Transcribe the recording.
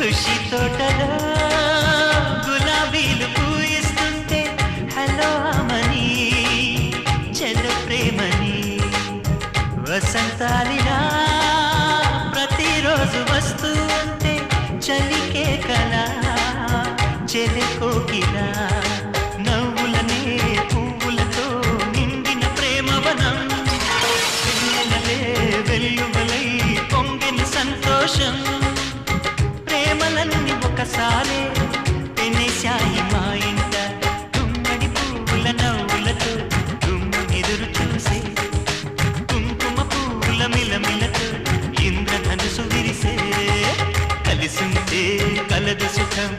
ఖుషి తోటలో గులాబీలు పూయిస్తుంటే హలో అమని చెల్ల ప్రేమని వసంతాలిలా ప్రతిరోజు వస్తూ ఉంటే చలికే కలా చెలి కోకిలా నవ్వులనే పువ్వులతో నిండిన ప్రేమవనం వెన్నెలలే వెల్లువలై పొంగిన సంతోషం ప్రేమలన్నీ ఒకసారే పెనేశాయి మా ఇంట గుమ్మడి పువ్వుల నవ్వులతో గుమ్మెదురు చూసే కుంకుమ పువ్వుల మిలమిలతో ఇంద్రధనుసు విరిసే కలిసుంటే కలదు సుఖం